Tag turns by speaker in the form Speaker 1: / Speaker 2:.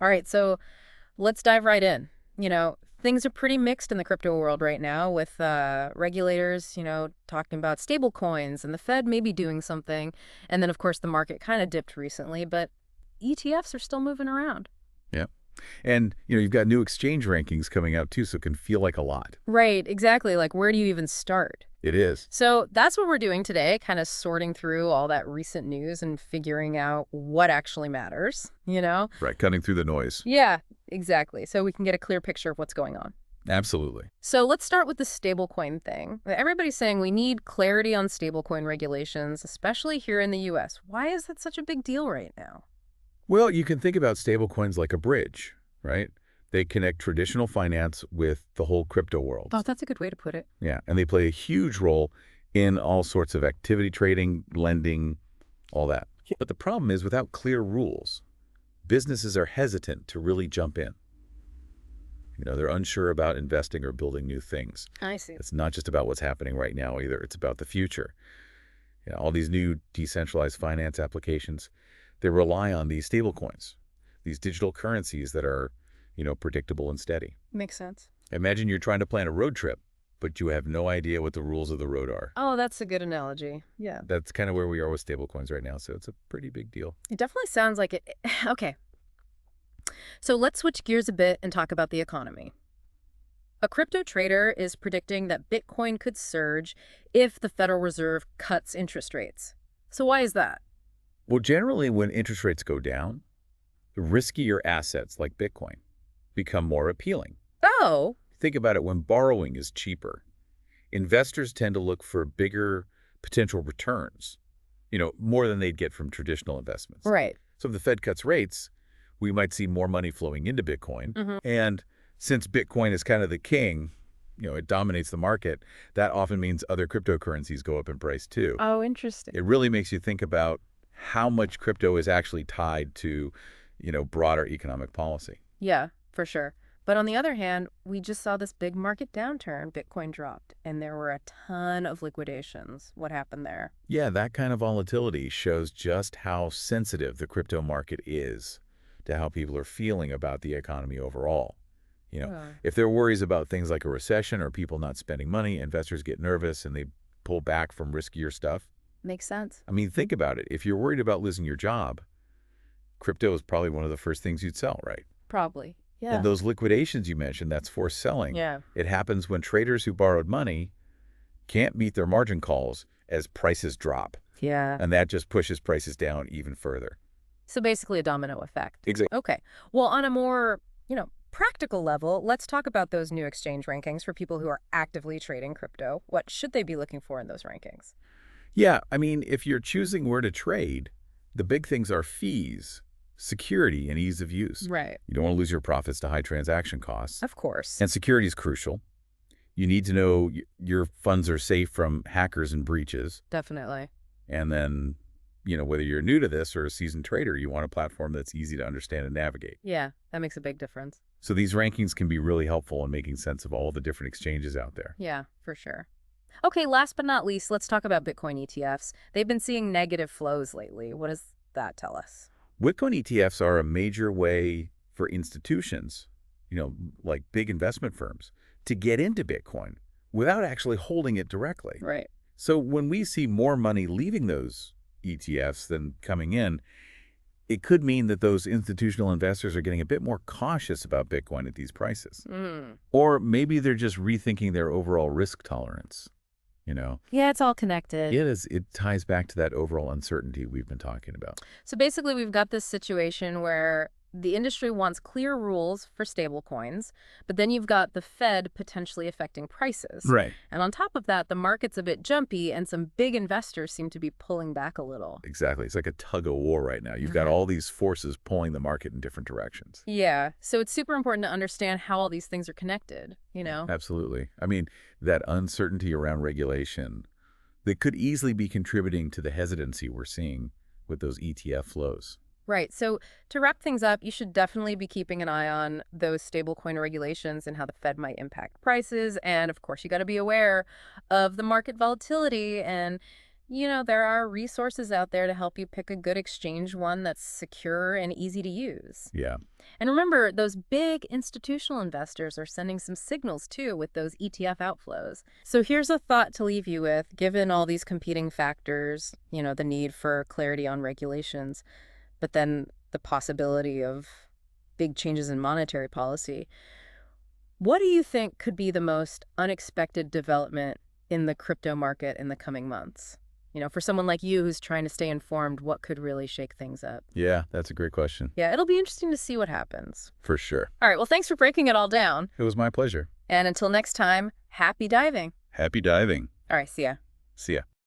Speaker 1: All right, so let's dive right in. Things are pretty mixed in the crypto world right now with regulators, talking about stable coins and the Fed maybe doing something. And then, of course, the market kind of dipped recently, but ETFs are still moving around.
Speaker 2: Yeah. And, you've got new exchange rankings coming out too, so it can feel like a lot.
Speaker 1: Right, exactly. Like, where do you even start?
Speaker 2: It is.
Speaker 1: So that's what we're doing today, kind of sorting through all that recent news and figuring out what actually matters.
Speaker 2: Right. Cutting through the noise.
Speaker 1: Yeah, exactly. So we can get a clear picture of what's going on.
Speaker 2: Absolutely.
Speaker 1: So let's start with the stablecoin thing. Everybody's saying we need clarity on stablecoin regulations, especially here in the US. Why is that such a big deal right now?
Speaker 2: Well, you can think about stablecoins like a bridge, right? They connect traditional finance with the whole crypto world.
Speaker 1: Oh, that's a good way to put it.
Speaker 2: Yeah. And they play a huge role in all sorts of activity trading, lending, all that. But the problem is without clear rules, businesses are hesitant to really jump in. They're unsure about investing or building new things.
Speaker 1: I see.
Speaker 2: It's not just about what's happening right now either. It's about the future. All these new decentralized finance applications, they rely on these stablecoins, these digital currencies that are, predictable and steady.
Speaker 1: Makes sense.
Speaker 2: Imagine you're trying to plan a road trip, but you have no idea what the rules of the road are.
Speaker 1: Oh, that's a good analogy. Yeah.
Speaker 2: That's kind of where we are with stablecoins right now, so it's a pretty big deal.
Speaker 1: It definitely sounds like it. Okay. So let's switch gears a bit and talk about the economy. A crypto trader is predicting that Bitcoin could surge if the Federal Reserve cuts interest rates. So why is that?
Speaker 2: Well, generally, when interest rates go down, the riskier assets like Bitcoin become more appealing.
Speaker 1: Oh,
Speaker 2: Think about it when borrowing is cheaper. Investors tend to look for bigger potential returns, more than they'd get from traditional investments.
Speaker 1: right.
Speaker 2: So if the Fed cuts rates, we might see more money flowing into Bitcoin.
Speaker 1: Hmm.
Speaker 2: And since Bitcoin is kind of the king, it dominates the market, that often means other cryptocurrencies go up in price too.
Speaker 1: Oh, interesting.
Speaker 2: It really makes you think about how much crypto is actually tied to, broader economic policy.
Speaker 1: Yeah, for sure. But on the other hand, we just saw this big market downturn. Bitcoin dropped, and there were a ton of liquidations. What happened there?
Speaker 2: Yeah, that kind of volatility shows just how sensitive the crypto market is to how people are feeling about the economy overall.
Speaker 1: Oh.
Speaker 2: If there are worries about things like a recession or people not spending money, investors get nervous and they pull back from riskier stuff.
Speaker 1: Makes sense.
Speaker 2: I mean, think about it. If you're worried about losing your job, crypto is probably one of the first things you'd sell, right?
Speaker 1: Probably. Yeah.
Speaker 2: And those liquidations you mentioned, that's forced selling.
Speaker 1: Yeah.
Speaker 2: It happens when traders who borrowed money can't meet their margin calls as prices drop.
Speaker 1: Yeah.
Speaker 2: And that just pushes prices down even further.
Speaker 1: So basically a domino effect.
Speaker 2: Exactly.
Speaker 1: Okay. Well, on a more, practical level, let's talk about those new exchange rankings for people who are actively trading crypto. What should they be looking for in those rankings?
Speaker 2: Yeah, I mean, if you're choosing where to trade, the big things are fees, security, and ease of use.
Speaker 1: Right.
Speaker 2: You don't want to lose your profits to high transaction costs.
Speaker 1: Of course.
Speaker 2: And security is crucial. You need to know your funds are safe from hackers and breaches.
Speaker 1: Definitely.
Speaker 2: And then, whether you're new to this or a seasoned trader, you want a platform that's easy to understand and navigate.
Speaker 1: Yeah, that makes a big difference.
Speaker 2: So these rankings can be really helpful in making sense of all the different exchanges out there.
Speaker 1: Yeah, for sure. Okay, last but not least, let's talk about Bitcoin ETFs. They've been seeing negative flows lately. What does that tell us?
Speaker 2: Bitcoin ETFs are a major way for institutions, like big investment firms, to get into Bitcoin without actually holding it directly.
Speaker 1: Right.
Speaker 2: So when we see more money leaving those ETFs than coming in, it could mean that those institutional investors are getting a bit more cautious about Bitcoin at these prices. Or maybe they're just rethinking their overall risk tolerance.
Speaker 1: Yeah, it's all connected.
Speaker 2: It ties back to that overall uncertainty we've been talking about.
Speaker 1: So basically, we've got this situation where the industry wants clear rules for stablecoins, but then you've got the Fed potentially affecting prices.
Speaker 2: Right.
Speaker 1: And on top of that, the market's a bit jumpy, and some big investors seem to be pulling back a little.
Speaker 2: Exactly. It's like a tug of war right now. You've got all these forces pulling the market in different directions.
Speaker 1: Yeah, so it's super important to understand how all these things are connected.
Speaker 2: Absolutely. I mean, that uncertainty around regulation, that could easily be contributing to the hesitancy we're seeing with those ETF flows.
Speaker 1: Right. So to wrap things up, you should definitely be keeping an eye on those stablecoin regulations and how the Fed might impact prices. And of course, you got to be aware of the market volatility and There are resources out there to help you pick a good exchange, one that's secure and easy to use.
Speaker 2: Yeah.
Speaker 1: And remember, those big institutional investors are sending some signals too with those ETF outflows. So here's a thought to leave you with, given all these competing factors, the need for clarity on regulations, but then the possibility of big changes in monetary policy. What do you think could be the most unexpected development in the crypto market in the coming months? For someone like you who's trying to stay informed, what could really shake things up?
Speaker 2: Yeah, that's a great question.
Speaker 1: Yeah, it'll be interesting to see what happens.
Speaker 2: For sure.
Speaker 1: All right, well, thanks for breaking it all down.
Speaker 2: It was my pleasure.
Speaker 1: And until next time, happy diving.
Speaker 2: Happy diving.
Speaker 1: All right, see ya.
Speaker 2: See ya.